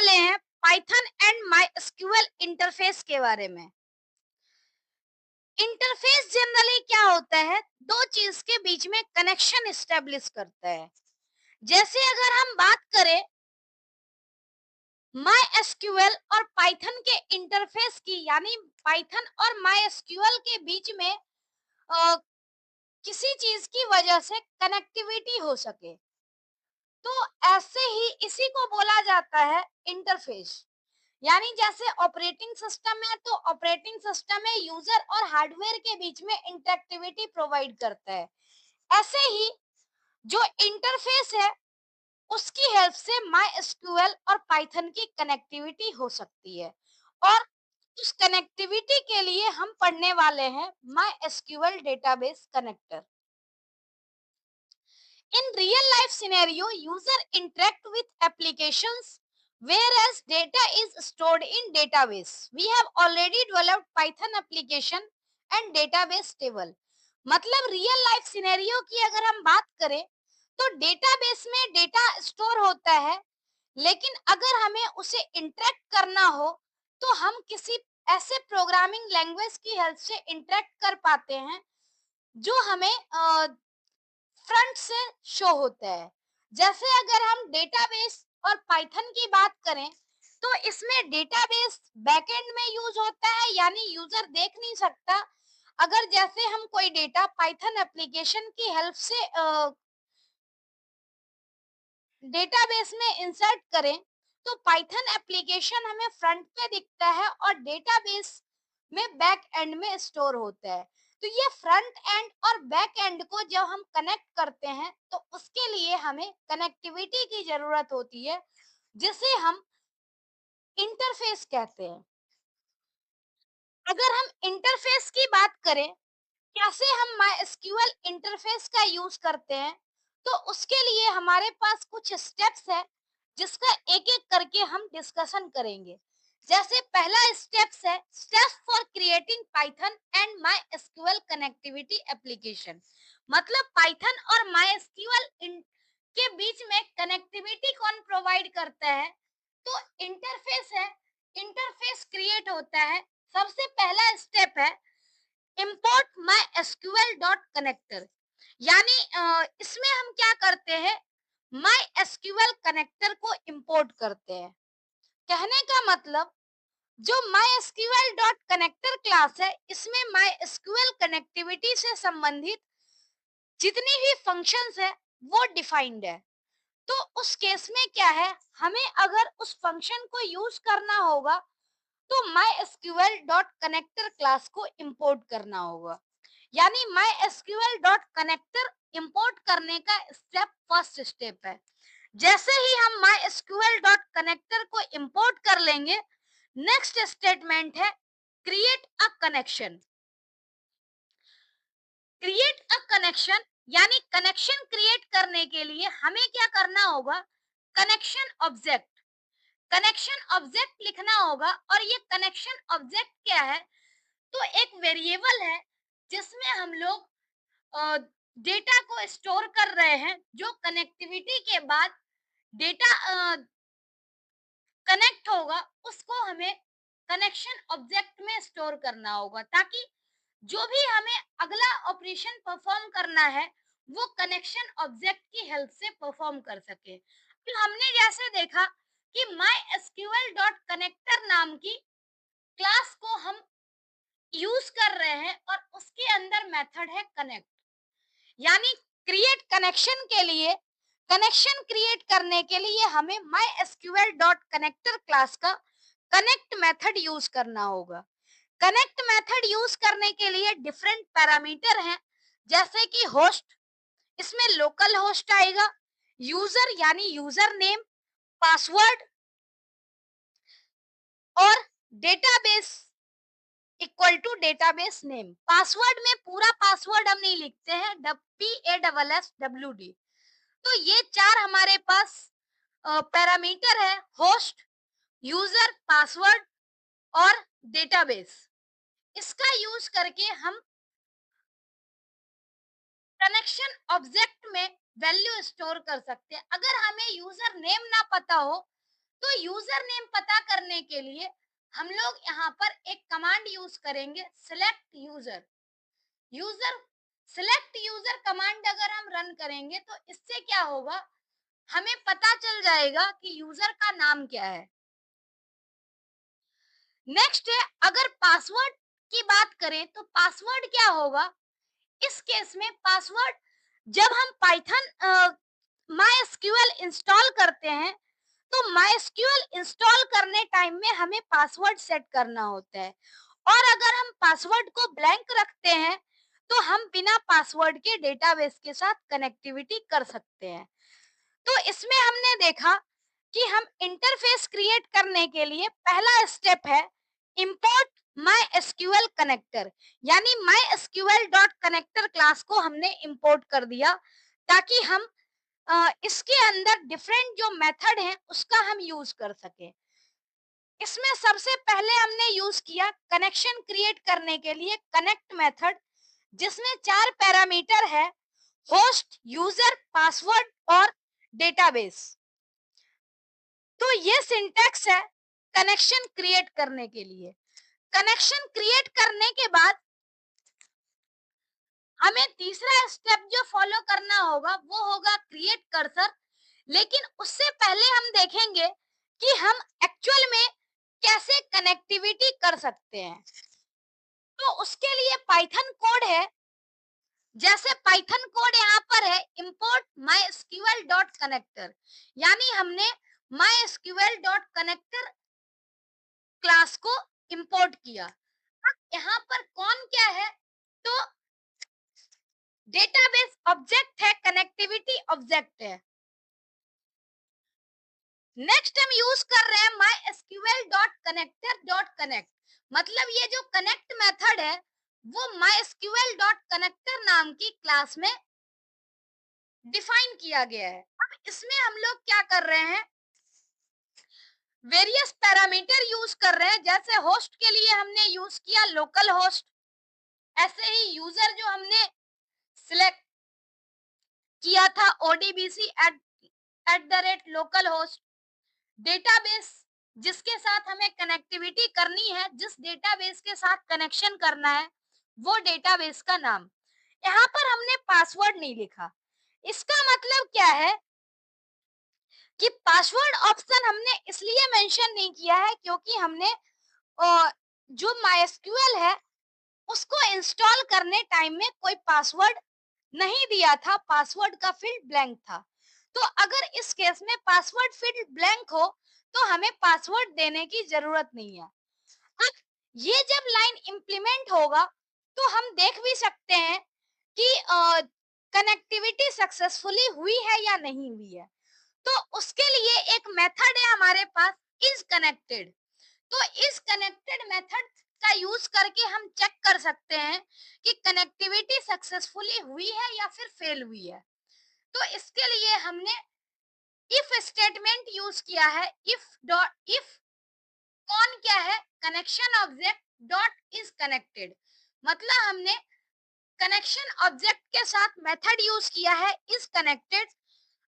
वाले हैं Python and MySQL interface के बारे में। इंटरफेस जनरली क्या होता है, दो चीज के बीच में कनेक्शन एस्टेब्लिश करता है। जैसे अगर हम बात करें माइस्क्यूएल और पाइथन के इंटरफेस की, यानी पाइथन और माइस्क्यूएल के बीच में अ, किसी चीज की वजह से कनेक्टिविटी हो सके, तो ऐसे ही इसी को बोला जाता है इंटरफेस। यानी जैसे ऑपरेटिंग सिस्टम है, तो ऑपरेटिंग सिस्टम में यूजर और हार्डवेयर के बीच में इंटरेक्टिविटी प्रोवाइड करता है। ऐसे ही जो इंटरफेस है, उसकी हेल्प से माई और पाइथन की कनेक्टिविटी हो सकती है। और उस कनेक्टिविटी के लिए हम पढ़ने वाले हैं my database connector. In real life scenario, user interact with applications whereas data is stored in database. We have already developed Python application and database table. मतलब रियल लाइफ सिनेरियो की अगर हम बात करें, तो डेटाबेस में डेटा स्टोर होता है, लेकिन अगर हमें उसे इंटरेक्ट करना हो, तो हम किसी ऐसे प्रोग्रामिंग लैंग्वेज की हेल्प से इंटरेक्ट कर पाते हैं जो हमें फ्रंट से शो होता है। जैसे अगर हम डेटाबेस और पाइथन की बात करें, तो इसमें डेटाबेस बैकएंड में यूज होता है, यानी यूजर देख नहीं सकता। अगर जैसे हम कोई डेटा पाइथन एप्लीकेशन की हेल्प से डेटाबेस में इंसर्ट करें, तो पाइथन एप्लीकेशन हमें फ्रंट पे दिखता है और डेटाबेस में बैक एंड में स्टोर होता है। तो ये फ्रंट एंड और बैक एंड को जब हम कनेक्ट करते हैं, तो उसके लिए हमें कनेक्टिविटी की जरूरत होती है, जिसे हम इंटरफेस कहते हैं। अगर हम इंटरफेस की बात करें, कैसे हम माइस्क्यूएल इंटरफेस का यूज करते हैं, तो उसके लिए हमारे पास कुछ स्टेप्स है, जिसका एक एक करके हम डिस्कशन करेंगे। जैसे पहला स्टेप्स है steps for creating Python and MySQL connectivity application. मतलब पाइथन और माइस्क्यूएल के बीच में कनेक्टिविटी कौन प्रोवाइड करता है, तो इंटरफेस है। इंटरफेस क्रिएट होता है। सबसे पहला स्टेप है import mysql डॉट कनेक्टर। यानी इसमें हम क्या करते हैं, mysql कनेक्टर को इंपोर्ट करते हैं। कहने का मतलब, जो mysql डॉट कनेक्टर क्लास है, इसमें mysql कनेक्टिविटी से संबंधित जितनी भी फंक्शंस है, वो डिफाइंड है। तो उस केस में क्या है, हमें अगर उस फंक्शन को यूज करना होगा, तो mysql डॉट कनेक्टर क्लास को इंपोर्ट करना होगा। यानी mysql डॉट कनेक्टर इंपोर्ट करने का स्टेप फर्स्ट स्टेप है। जैसे ही हम mysql डॉट कनेक्टर को इंपोर्ट कर लेंगे, नेक्स्ट स्टेटमेंट है create a connection. Create a connection यानी कनेक्शन क्रिएट करने के लिए हमें क्या करना होगा, कनेक्शन ऑब्जेक्ट। कनेक्शन ऑब्जेक्ट लिखना होगा। और ये कनेक्शन ऑब्जेक्ट क्या है, तो एक वेरिएबल है जिसमें हम लोग डेटा को स्टोर कर रहे हैं, जो कनेक्टिविटी के बाद डेटा कनेक्ट होगा, उसको हमें कनेक्शन ऑब्जेक्ट में स्टोर करना होगा, ताकि जो भी हमें अगला ऑपरेशन परफॉर्म करना है, वो कनेक्शन ऑब्जेक्ट की हेल्प से परफॉर्म कर सके। तो हमने जैसे देखा कि माई डॉट कनेक्टर नाम की क्लास को हम यूज कर रहे हैं, और उसके अंदर मेथड है कनेक्ट। यानी क्रिएट कनेक्शन के लिए, कनेक्शन क्रिएट करने के लिए हमें माई डॉट कनेक्टर क्लास का कनेक्ट मेथड यूज करना होगा। कनेक्ट मेथड यूज करने के लिए डिफरेंट पैरामीटर हैं, जैसे कि होस्ट, इसमें लोकल होस्ट आएगा, यूजर यानी यूजर नेम, पासवर्ड, और database equal to database name. Password में पूरा पासवर्ड हम नहीं लिखते हैं, PASSWD। तो ये चार हमारे पास पैरामीटर है, होस्ट, यूजर, पासवर्ड और डेटाबेस। इसका यूज करके हम कनेक्शन ऑब्जेक्ट में वैल्यू स्टोर कर सकते हैं। अगर हमें यूजर नेम ना पता हो, तो यूजर नेम पता करने के लिए हम लोग यहाँ पर एक कमांड यूज करेंगे, select user. User select user command अगर हम रन करेंगे तो इससे क्या होगा, हमें पता चल जाएगा कि यूजर का नाम क्या है। नेक्स्ट है, अगर पासवर्ड की बात करें तो पासवर्ड क्या होगा। इस केस में पासवर्ड, जब हम पाइथन माई एसक्यूएल इंस्टॉल करते हैं तो माई एसक्यूएल इंस्टॉल करने टाइम में हमें पासवर्ड सेट करना होता है, और अगर हम पासवर्ड को ब्लैंक रखते हैं तो हम बिना पासवर्ड के डेटाबेस के साथ कनेक्टिविटी कर सकते हैं। तो इसमें हमने देखा कि हम इंटरफेस क्रिएट करने के लिए पहला स्टेप है इंपोर्ट माई एसक्यूएल कनेक्टर, यानी my SQL dot connector class को हमने इंपोर्ट कर दिया ताकि हम इसके अंदर डिफरेंट जो मेथड हैं उसका हम यूज कर सकें। इसमें सबसे पहले हमने यूज किया कनेक्शन क्रिएट करने के लिए कनेक्ट मेथड, जिसमें 4 पैरामीटर है, होस्ट, यूजर, पासवर्ड और डेटाबेस। तो ये सिंटैक्स है कनेक्शन क्रिएट करने के लिए। कनेक्शन क्रिएट करने के बाद हमें तीसरा स्टेप जो फॉलो करना होगा वो होगा क्रिएट कर्सर। लेकिन उससे पहले हम देखेंगे कि हम एक्चुअल में कैसे कनेक्टिविटी कर सकते हैं। तो उसके लिए पाइथन कोड है, जैसे पाइथन कोड यहाँ पर है import my SQL dot connector, यानी हमने my SQL dot connector class को इंपोर्ट किया। अब यहाँ पर कौन क्या है, तो डेटाबेस ऑब्जेक्ट है, कनेक्टिविटी ऑब्जेक्ट है। नेक्स्ट हम यूज कर रहे हैं my SQL dot connector dot connect, मतलब ये जो कनेक्ट मेथड है वो माई एसक्यूएल डॉट कनेक्टर नाम की क्लास में डिफाइन किया गया है। अब इसमें हम लोग क्या कर रहे हैं, वेरियस पैरामीटर यूज कर रहे हैं। जैसे होस्ट के लिए हमने यूज किया लोकल होस्ट, ऐसे ही यूजर जो हमने सिलेक्ट किया था ODBC at the rate local host. Database जिसके साथ हमें कनेक्टिविटी करनी है, जिस डेटाबेस के साथ कनेक्शन करना है वो डेटाबेस का नाम। यहाँ पर हमने पासवर्ड नहीं लिखा, इसका मतलब क्या है कि पासवर्ड ऑप्शन हमने इसलिए मेंशन नहीं किया है क्योंकि हमने जो माइस्क्यूएल है उसको इंस्टॉल करने टाइम में कोई पासवर्ड नहीं दिया था, पासवर्ड का फील्ड ब्लैंक था। तो अगर इस केस में पासवर्ड फील्ड ब्लैंक हो तो हमें पासवर्ड देने की जरूरत नहीं है। अब ये जब लाइन इंप्लीमेंट होगा तो हम देख भी सकते हैं कि कनेक्टिविटी सक्सेसफुली हुई है या नहीं हुई है। तो उसके लिए एक मेथड है हमारे पास, इज कनेक्टेड। तो इस कनेक्टेड मेथड का यूज करके हम चेक कर सकते हैं कि कनेक्टिविटी सक्सेसफुली हुई है या फिर फेल हुई है। तो इसके लिए हमने इफ स्टेटमेंट यूज किया है, इफ कौन क्या है, connection object dot is connected, मतलब हमने कनेक्शन ऑब्जेक्ट के साथ मेथड यूज किया है इज कनेक्टेड।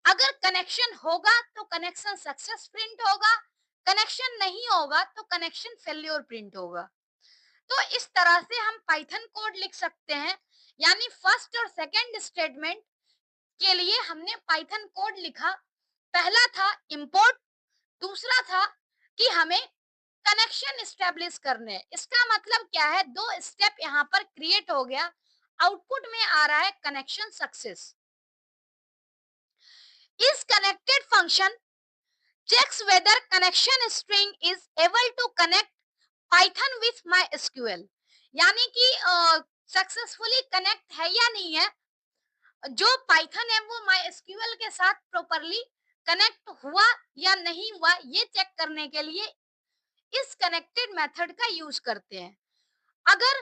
अगर कनेक्शन होगा तो कनेक्शन सक्सेस प्रिंट होगा, कनेक्शन नहीं होगा तो कनेक्शन फेल्योर प्रिंट होगा। तो इस तरह से हम पाइथन कोड लिख सकते हैं, यानी फर्स्ट और सेकंड स्टेटमेंट के लिए हमने पाइथन कोड लिखा। पहला था इंपोर्ट, दूसरा था कि हमें कनेक्शन स्टेब्लिश करने। इसका मतलब क्या है, दो स्टेप यहाँ पर क्रिएट हो गया, आउटपुट में आ रहा है कनेक्शन सक्सेस। इस connected function checks whether connection string is able to connect Python with MySQL, यानी कि सक्सेसफुली कनेक्ट है या नहीं है, जो पाइथन है वो MySQL के साथ प्रॉपरली कनेक्ट हुआ या नहीं हुआ, ये चेक करने के लिए इस कनेक्टेड मेथड का यूज करते हैं। अगर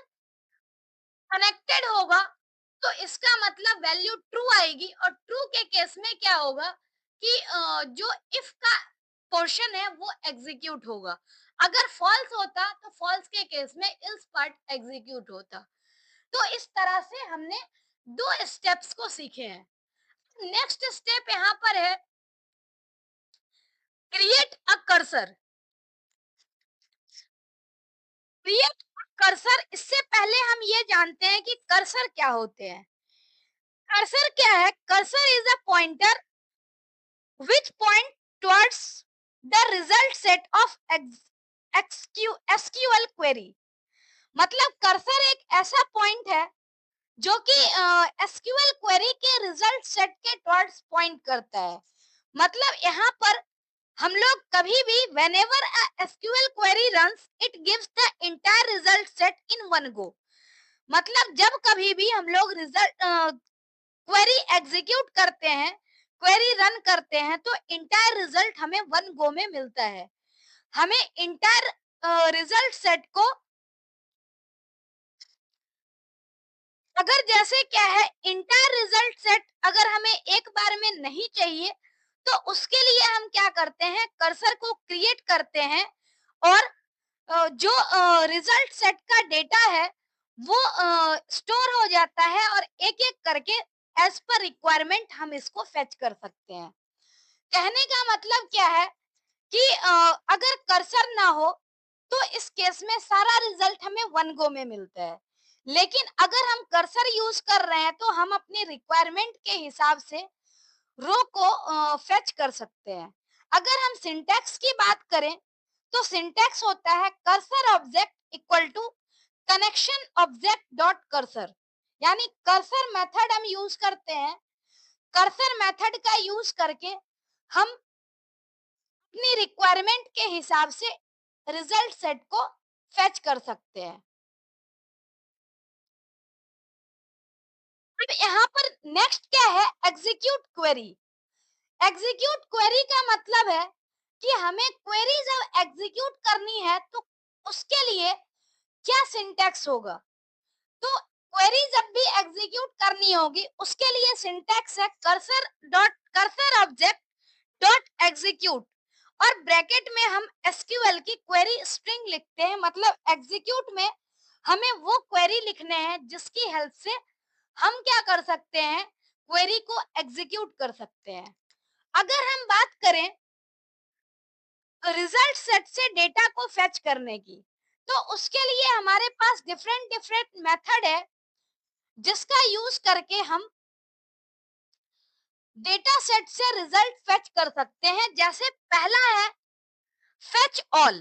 कनेक्टेड होगा तो इसका मतलब वैल्यू ट्रू आएगी, और ट्रू के केस में क्या होगा कि जो इफ का पोर्शन है वो एग्जीक्यूट होगा। अगर फॉल्स होता तो फॉल्स के केस में इल्स पार्ट एग्जीक्यूट होता। तो इस तरह से हमने दो स्टेप्स को सीखे हैं। नेक्स्ट स्टेप यहाँ पर है create a cursor. Create cursor, इससे पहले हम ये जानते हैं कि कर्सर क्या होते हैं। कर्सर क्या है? Cursor is a pointer which point towards the result set of SQL query। मतलब कर्सर एक ऐसा पॉइंट है जो कि एसक्यूएल क्वेरी के रिजल्ट सेट के टुवर्ड्स पॉइंट करता है। मतलब यहाँ पर हम लोग कभी भी whenever a SQL query runs it gives the entire result set in one go। मतलब जब कभी भी हम लोग रिजल्ट क्वेरी एग्जीक्यूट करते हैं, क्वेरी रन करते हैं, तो इंटायर रिजल्ट हमें वन गो में मिलता है। हमें इंटायर रिजल्ट सेट को, अगर जैसे क्या है, इंटायर रिजल्ट सेट अगर हमें एक बार में नहीं चाहिए तो उसके लिए हम क्या करते हैं, कर्सर को क्रिएट करते हैं और जो रिजल्ट सेट का डेटा है वो स्टोर हो जाता है और एक एक करके एज पर रिक्वायरमेंट हम इसको फेच कर सकते हैं। कहने का मतलब क्या है कि अगर कर्सर ना हो तो इस केस में सारा रिजल्ट हमें वन गो में मिलता है। लेकिन अगर हम कर्सर यूज कर रहे हैं तो हम अपनी रिक्वायरमेंट के हिसाब से रो को फेच कर सकते हैं। अगर हम सिंटैक्स की बात करें तो सिंटैक्स होता है cursor object equal to connection object dot cursor. यानी कर्सर मेथड हम यूज करते हैं। कर्सर मेथड का यूज करके हम अपनी रिक्वायरमेंट के हिसाब से रिजल्ट सेट को फेच कर सकते हैं। अब यहाँ पर नेक्स्ट क्या है, एग्जीक्यूट क्वेरी। एग्जीक्यूट क्वेरी का मतलब है कि हमें क्वेरी जब एग्जीक्यूट करनी है तो उसके लिए क्या सिंटैक्स होगा। तो क्वेरी जब भी एग्जीक्यूट करनी होगी उसके लिए सिंटैक्स है cursor dot cursor object dot execute और ब्रैकेट में हम एसक्यूएल की क्वेरी स्ट्रिंग लिखते हैं। मतलब एग्जीक्यूट में हमें वो क्वेरी लिखने हैं जिसकी हेल्प से हम क्या कर सकते हैं, क्वेरी को एग्जीक्यूट कर सकते हैं। अगर हम बात करें रिजल्ट सेट से डेटा को फेच करने की, तो उसके लिए हमारे पास डिफरेंट डिफरेंट मेथड है जिसका यूज करके हम डेटा सेट से रिजल्ट फेच कर सकते हैं। जैसे पहला है fetch all.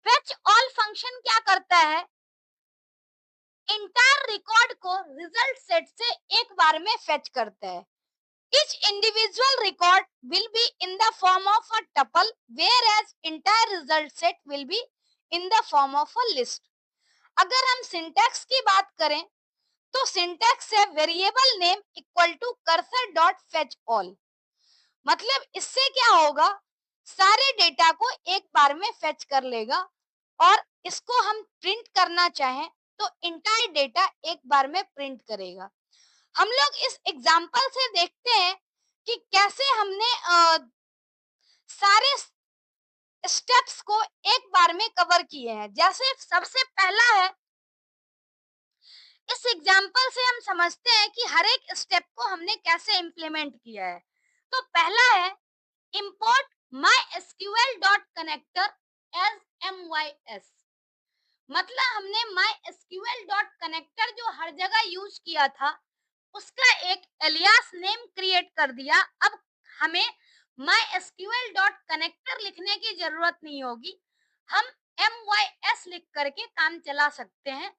Fetch all function क्या करता है, इंटायर रिकॉर्ड को रिजल्ट सेट से एक बार में फेच करता है। Each individual record will be in the form of a tuple, whereas entire result set will be in the form of a list। अगर हम सिंटैक्स की बात करें तो सिंटैक्स है variable name equal to cursor dot fetch all. मतलब इससे क्या होगा, सारे डेटा को एक बार में फेच कर लेगा और इसको हम प्रिंट करना चाहें तो इंटायर डेटा एक बार में प्रिंट करेगा। हम लोग इस एग्जाम्पल से देखते हैं कि कैसे हमने सारे स्टेप्स को एक बार में कवर किए हैं। जैसे सबसे पहला है, इस एग्जाम्पल से हम समझते हैं कि हर एक स्टेप को हमने कैसे इम्प्लीमेंट किया है। तो पहला है import mysql.connector as mys। मतलब हमने mysql.connector जो हर जगह यूज किया था उसका एक एलियास नेम क्रिएट कर दिया। अब हमें mysql.connector लिखने की जरूरत नहीं होगी, हम mys लिख करके काम चला सकते हैं।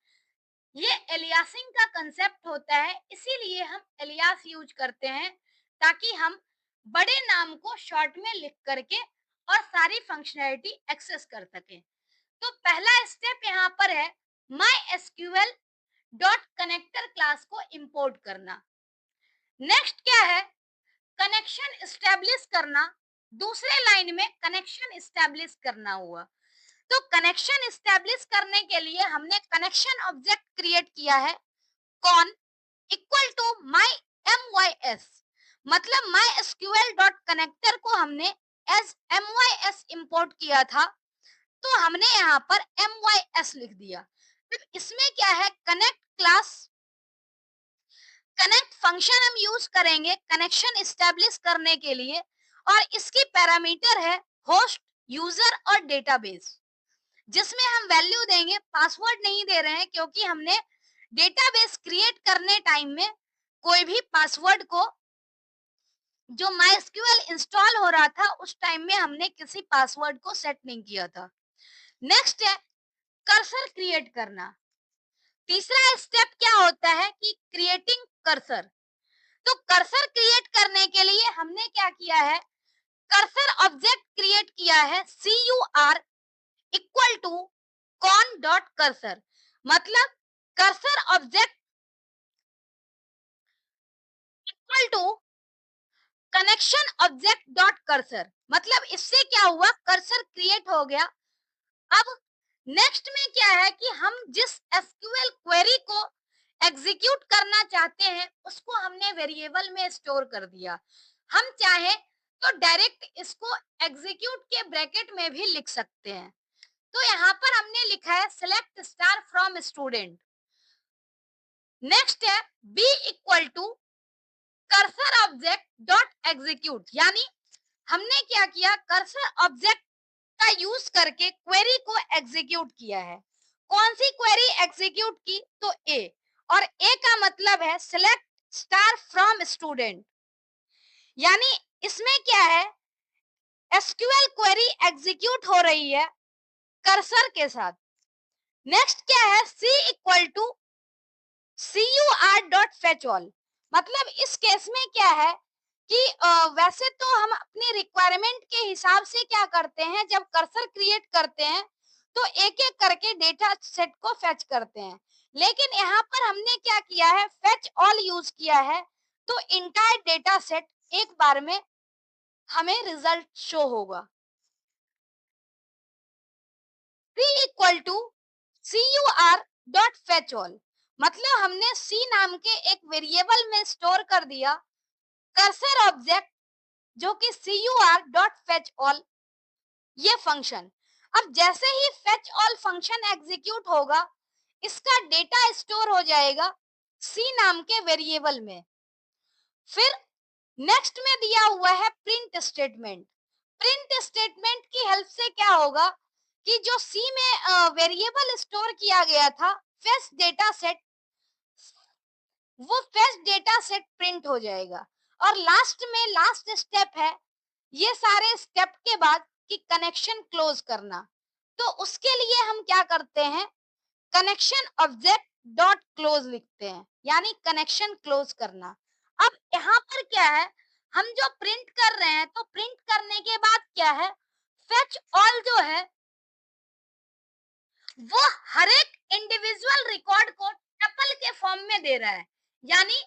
ये एलियासिंग का कंसेप्ट होता है, इसीलिए हम एलियास यूज करते हैं ताकि हम बड़े नाम को शॉर्ट में लिख करके और सारी फंक्शनैलिटी एक्सेस कर सकें। तो पहला स्टेप यहाँ पर है mysql डॉट कनेक्टर क्लास को इंपोर्ट करना। नेक्स्ट क्या है, कनेक्शन स्टैब्लिश करना। दूसरे लाइन में कनेक्शन स्टैब्लिश करना हुआ। तो कनेक्शन स्टैब्लिश करने के लिए हमने कनेक्शन ऑब्जेक्ट क्रिएट किया है कौन इक्वल टू माई mys। मतलब mysql डॉट कनेक्टर को हमने एज mys इंपोर्ट किया था तो हमने यहाँ पर mys लिख दिया। फिर इसमें क्या है, कनेक्ट क्लास, कनेक्ट फंक्शन हम यूज करेंगे कनेक्शन स्टैब्लिश करने के लिए और इसकी पैरामीटर है होस्ट, यूजर और डेटाबेस, जिसमें हम वैल्यू देंगे, पासवर्ड नहीं दे रहे हैं क्योंकि हमने डेटाबेस क्रिएट करने टाइम में कोई भी पासवर्ड को, जो माइस्क्यूएल इंस्टॉल हो रहा था उस टाइम में हमने किसी पासवर्ड को सेट नहीं किया था। नेक्स्ट है कर्सर क्रिएट करना। तीसरा स्टेप क्या होता है कि क्रिएटिंग कर्सर। तो कर्सर क्रिएट करने के लिए हमने क्या किया है, कर्सर ऑब्जेक्ट क्रिएट किया है CUR equal to con dot cursor, मतलब cursor object equal to connection object dot cursor, मतलब इससे क्या हुआ, कर्सर क्रिएट हो गया। अब नेक्स्ट में क्या है कि हम जिस एसक्यूएल क्वेरी को एग्जीक्यूट करना चाहते हैं उसको हमने वेरिएबल में स्टोर कर दिया। हम चाहे तो डायरेक्ट इसको एग्जीक्यूट के ब्रैकेट में भी लिख सकते हैं। तो यहाँ पर हमने लिखा है select star from student. Next है B equal to cursor object dot execute, यानी हमने क्या किया, कर्सर ऑब्जेक्ट का यूज करके क्वेरी को एग्जीक्यूट किया है। कौन सी क्वेरी एग्जीक्यूट की, तो ए, और ए का मतलब है सिलेक्ट स्टार फ्रॉम स्टूडेंट, यानी इसमें क्या है, एसक्यूएल क्वेरी एग्जीक्यूट हो रही है कर्सर के साथ। नेक्स्ट क्या है, C equal to CUR dot fetch all, मतलब इस केस में क्या है कि वैसे तो हम अपनी रिक्वायरमेंट के हिसाब से क्या करते हैं, जब कर्सर क्रिएट करते हैं तो एक एक करके डेटा सेट को फेच करते हैं, लेकिन यहाँ पर हमने क्या किया है, फेच ऑल यूज किया है, तो इंटायर डेटा सेट एक बार में हमें रिजल्ट शो होगा। p equal to CUR dot fetch all, मतलब हमने c नाम के एक वेरिएबल में स्टोर कर दिया कर्सर ऑब्जेक्ट जो कि CUR डॉट फेच ऑल ये फंक्शन। अब जैसे ही फेच ऑल फंक्शन एग्जीक्यूट होगा इसका डेटा स्टोर हो जाएगा c नाम के वेरिएबल में। फिर नेक्स्ट में दिया हुआ है प्रिंट स्टेटमेंट। प्रिंट स्टेटमेंट की हेल्प से क्या होगा कि जो सी में वेरिएबल स्टोर किया गया था फेच डेटा सेट, वो फेच डेटा सेट प्रिंट हो जाएगा। और लास्ट में लास्ट स्टेप है ये सारे स्टेप के बाद कि कनेक्शन क्लोज करना। तो उसके लिए हम क्या करते हैं, कनेक्शन ऑब्जेक्ट डॉट क्लोज लिखते हैं, यानी कनेक्शन क्लोज करना। अब यहाँ पर क्या है, हम जो प्रिंट कर रहे हैं तो प्रिंट करने के बाद क्या है, फेच ऑल जो है वो हर एक इंडिविजुअल रिकॉर्ड को टपल के फॉर्म में दे रहा है, यानी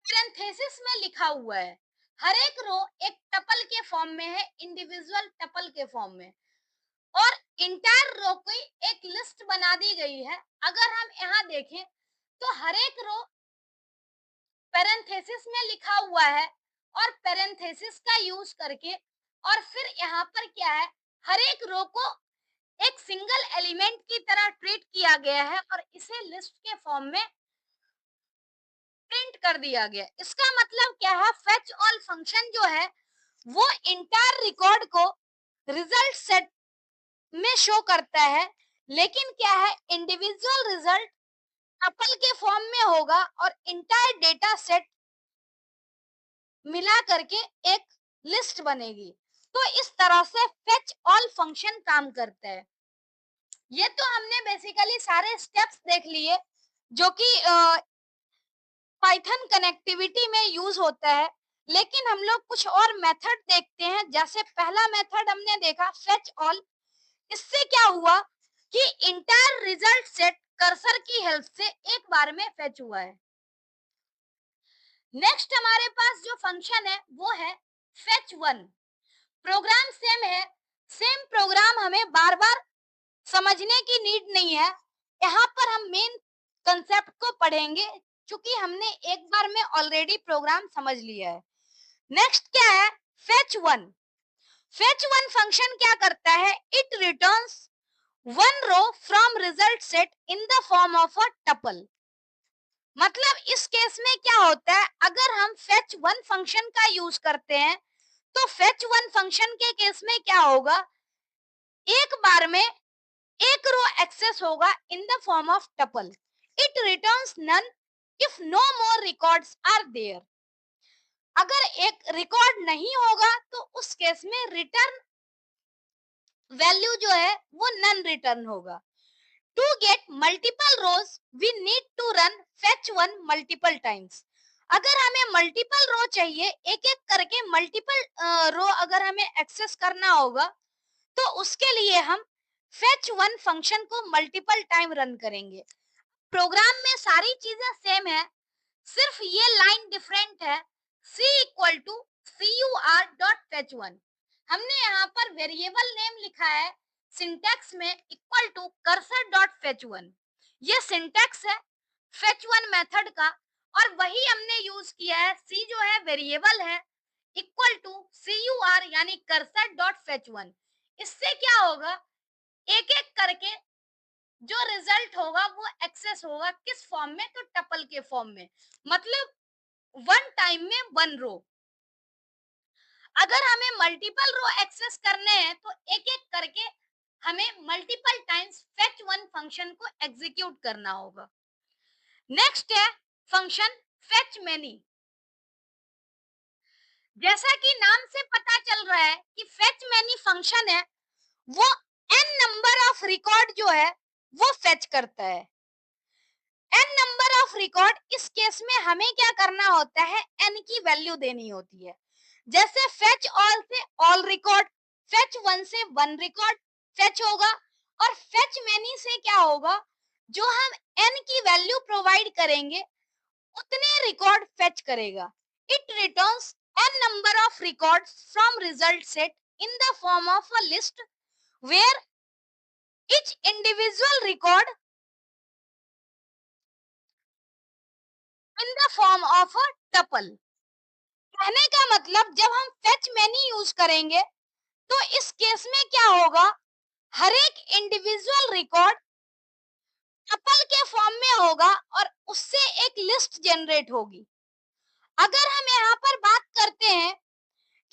पैरेंथेसिस में लिखा हुआ है, हर एक रो एक टपल के फॉर्म में है, इंडिविजुअल टपल के फॉर्म में, और इंटायर रो की एक लिस्ट बना दी गई है। अगर हम यहाँ देखें तो हर एक रो पैरेंथेसिस में लिखा हुआ है, और पैरेंथेसिस का यूज करके और फिर यहाँ पर क्या है, हर एक रो को एक सिंगल एलिमेंट की तरह ट्रीट किया गया है और इसे लिस्ट के फॉर्म में प्रिंट कर दिया गया। इसका मतलब क्या है, फेच ऑल फंक्शन जो है वो इंटायर रिकॉर्ड को रिजल्ट सेट में शो करता है, लेकिन क्या है, इंडिविजुअल रिजल्ट टपल के फॉर्म में होगा और इंटायर डेटा सेट मिला करके एक लिस्ट बनेगी। तो इस तरह से फेच ऑल फंक्शन काम करता है। ये तो हमने बेसिकली सारे स्टेप्स देख लिए जो कि पाइथन कनेक्टिविटी में यूज होता है, लेकिन हम लोग कुछ और मेथड देखते हैं। जैसे पहला मेथड हमने देखा फेच ऑल, इससे क्या हुआ कि इंटायर रिजल्ट सेट कर्सर की हेल्प से एक बार में फेच हुआ है। नेक्स्ट हमारे पास जो फंक्शन है वो है फेच वन। प्रोग्राम सेम है, सेम प्रोग्राम हमें बार बार समझने की नीड नहीं है। यहाँ पर हम मेन कंसेप्ट को पढ़ेंगे क्योंकि हमने एक बार में ऑलरेडी प्रोग्राम समझ लिया है। नेक्स्ट क्या है, fetch one. Fetch one function क्या करता है, it returns one row from result set in the form of a tuple. मतलब इस केस में क्या होता है, अगर हम फेच वन फंक्शन का यूज करते हैं तो फेच वन फंक्शन के केस में क्या होगा, एक बार में एक रो एक्सेस होगा in the form of tuple, it returns none if no more records are there. अगर एक रिकॉर्ड नहीं होगा तो उस केस में रिटर्न वैल्यू जो है वो नन रिटर्न होगा। To get multiple rows we need to run fetch one multiple times. अगर हमें मल्टीपल रो चाहिए, एक एक करके मल्टीपल रो अगर हमें एक्सेस करना होगा, तो उसके लिए हम फेच वन फंक्शन को मल्टीपल टाइम रन करेंगे। प्रोग्राम में सारी चीजें सेम है, सिर्फ ये लाइन डिफरेंट है। c equal to cur dot fetch one, हमने यहाँ पर वेरिएबल नेम लिखा है सिंटैक्स में equal to cursor dot fetch one, ये सिंटैक्स है फेच वन मेथड का, और वही हमने यूज किया है। c जो है वेरिएबल है, इक्वल टू cur यानी कर्सर डॉट फेच वन। इससे क्या होगा, एक एक करके जो रिजल्ट होगा वो एक्सेस होगा किस फॉर्म में, तो टपल के फॉर्म में, मतलब वन टाइम में वन रो। अगर हमें मल्टीपल रो एक्सेस करने हैं तो एक एक करके हमें multiple times fetch one function को एग्जीक्यूट करना होगा। नेक्स्ट है फंक्शन फेच मैनी। जैसा कि नाम से पता चल रहा है कि फेच मैनी फंक्शन है, वो n नंबर ऑफ रिकॉर्ड जो है वो फेच करता है। n नंबर ऑफ रिकॉर्ड, इस केस में हमें क्या करना होता है, n की वैल्यू देनी होती है। जैसे फेच ऑल से ऑल रिकॉर्ड, फेच वन से वन रिकॉर्ड फेच होगा, और फेच मैनी से क्या होगा, जो हम n की वैल्यू प्रोवाइड करेंगे उतने रिकॉर्ड फेच करेगा। It returns n number of records from result set in the form of a list where each individual record in the form of a tuple। कहने का मतलब जब हम फेच मैनी यूज करेंगे तो इस केस में क्या होगा, हर एक इंडिविजुअल रिकॉर्ड टपल के फॉर्म में होगा और उससे एक लिस्ट जनरेट होगी। अगर हम यहाँ पर बात करते हैं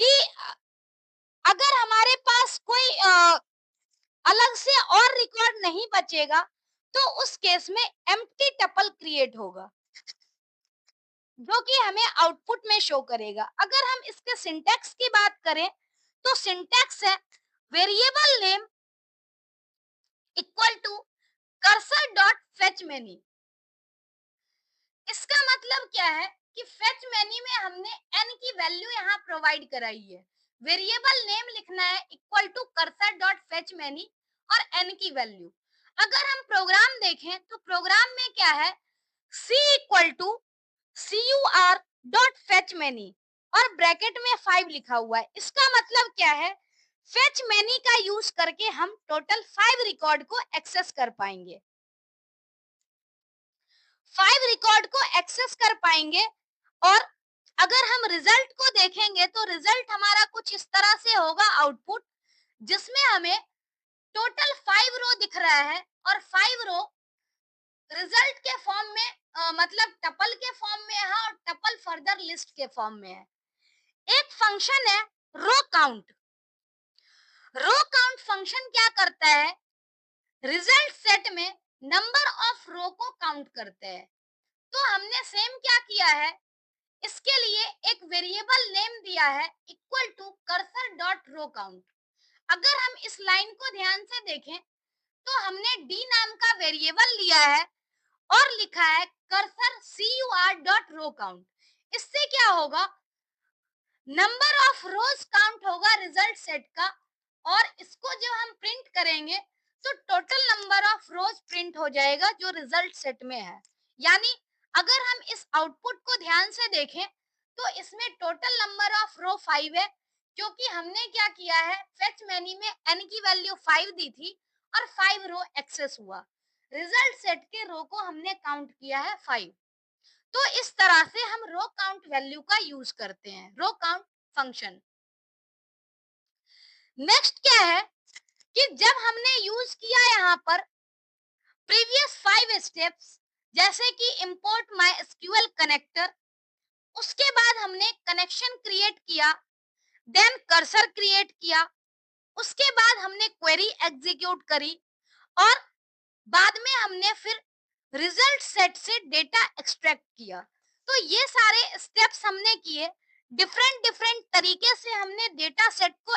कि अगर हमारे पास कोई अलग से और रिकॉर्ड नहीं बचेगा तो उस केस में एम्प्टी टपल क्रिएट होगा, जो कि हमें आउटपुट में शो करेगा। अगर हम इसके सिंटैक्स की बात करें तो सिंटैक्स है variable name equal to cursor dot fetch many. इसका मतलब क्या है कि फेच मैनी में हमने n की वैल्यू यहाँ प्रोवाइड कराई है, वेरिएबल नेम लिखना है equal to cursor dot fetch many और n की वैल्यू। अगर हम प्रोग्राम देखें तो प्रोग्राम में क्या है, c equal to cur dot fetch many और ब्रैकेट में 5 लिखा हुआ है। इसका मतलब क्या है, फेच मैनी का यूज करके हम टोटल 5 रिकॉर्ड को एक्सेस कर पाएंगे, 5 रिकॉर्ड को एक्सेस कर पाएंगे। और अगर हम रिजल्ट को देखेंगे तो रिजल्ट हमारा कुछ इस तरह से होगा आउटपुट, जिसमें हमें टोटल 5 रो दिख रहा है और 5 रो रिजल्ट के फॉर्म में मतलब टपल के फॉर्म में है और टपल फर्दर लिस्ट के फॉर्म में है। एक फंक्शन है row count. Row count function क्या करता है, रिजल्ट सेट में नंबर ऑफ रो को काउंट करते हैं। तो हमने सेम क्या किया है, इसके लिए एक वेरिएबल नेम दिया है equal to cursor dot row count. अगर हम इस लाइन को ध्यान से देखें तो हमने डी नाम का वेरिएबल लिया है और लिखा है cursor cur dot row count. इससे क्या होगा, नंबर ऑफ रोज काउंट होगा रिजल्ट सेट का, और इसको जब हम प्रिंट करेंगे तो total number of rows print हो जाएगा जो रिजल्ट सेट में है। यानी अगर हम इस आउटपुट को ध्यान से देखें तो इसमें टोटल नंबर ऑफ रो 5 है, क्योंकि हमने क्या किया है, फेच मैनी में n की वैल्यू 5 दी थी और 5 रो एक्सेस हुआ, रिजल्ट सेट के रो को हमने काउंट किया है 5। तो इस तरह से हम रो काउंट वैल्यू का यूज करते हैं, रो काउंट फंक्शन। नेक्स्ट क्या है कि जब हमने यूज किया यहाँ पर प्रीवियस 5 स्टेप्स, जैसे कि इंपोर्ट माई एसक्यूएल कनेक्टर, उसके बाद हमने कनेक्शन क्रिएट किया, देन कर्सर क्रिएट किया, उसके बाद हमने क्वेरी एग्जीक्यूट करी और बाद में हमने फिर रिजल्ट सेट से डेटा एक्सट्रैक्ट किया। तो ये सारे स्टेप्स हमने किए, डिफरेंट डिफरेंट तरीके से हमने डेटा सेट को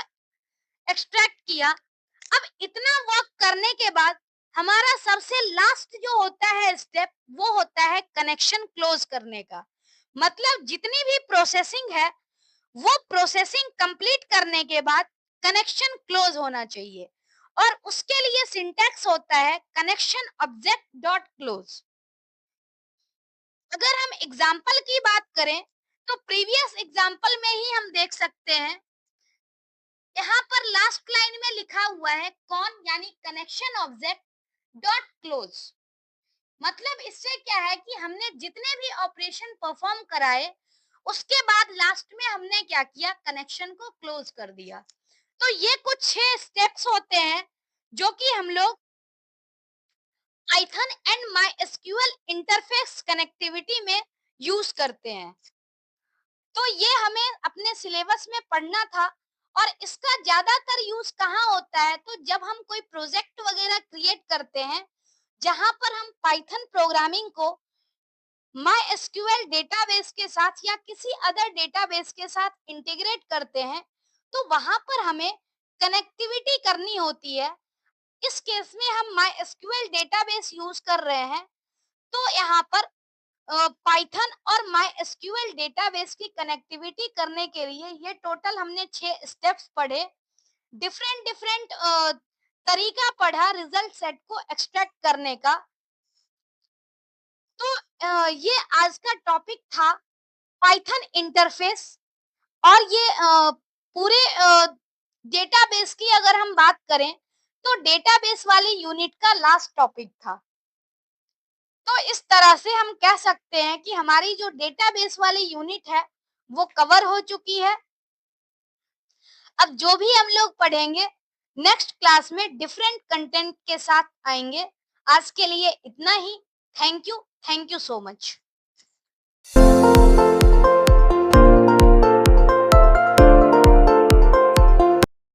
एक्सट्रैक्ट किया। अब इतना वर्क करने के बाद हमारा सबसे लास्ट जो होता है स्टेप, वो होता है कनेक्शन क्लोज करने का। मतलब जितनी भी प्रोसेसिंग है, वो प्रोसेसिंग कंप्लीट करने के बाद कनेक्शन क्लोज होना चाहिए और उसके लिए सिंटैक्स होता है कनेक्शन ऑब्जेक्ट डॉट क्लोज। अगर हम एग्जाम्पल की बात करें तो प्रीवियस एग्जाम्पल में ही हम देख सकते हैं, यहाँ पर लास्ट लाइन में लिखा हुआ है कौन, यानी कनेक्शन ऑब्जेक्ट डॉट क्लोज। मतलब इससे क्या है कि हमने जितने भी ऑपरेशन परफॉर्म कराए, उसके बाद लास्ट में हमने क्या किया, कनेक्शन को क्लोज कर दिया। तो ये कुछ 6 स्टेप्स होते हैं जो कि हम लोग Python and my SQL interface connectivity में यूज करते हैं। तो ये हमें अपने सिलेबस में पढ़ना था। और इसका ज्यादातर यूज कहाँ होता है, तो जब हम कोई प्रोजेक्ट वगैरह क्रिएट करते हैं जहां पर हम पाइथन प्रोग्रामिंग को माई एसक्यूएल डेटाबेस के साथ या किसी अदर डेटाबेस के साथ इंटीग्रेट करते हैं, तो वहां पर हमें कनेक्टिविटी करनी होती है। इस केस में हम माई एसक्यूएल डेटाबेस यूज कर रहे हैं, तो यहाँ पर पाइथन और माई एसक्यूएल डेटाबेस की कनेक्टिविटी करने के लिए ये टोटल हमने 6 स्टेप्स पढ़े, डिफरेंट डिफरेंट तरीका पढ़ा रिजल्ट सेट को एक्सट्रैक्ट करने का। तो ये आज का टॉपिक था पाइथन इंटरफेस। और ये पूरे डेटाबेस की अगर हम बात करें तो डेटाबेस वाली यूनिट का लास्ट टॉपिक था। तो इस तरह से हम कह सकते हैं कि हमारी जो डेटाबेस वाली यूनिट है वो कवर हो चुकी है। अब जो भी हम लोग पढ़ेंगे नेक्स्ट क्लास में डिफरेंट कंटेंट के साथ आएंगे। आज के लिए इतना ही। Thank you so much.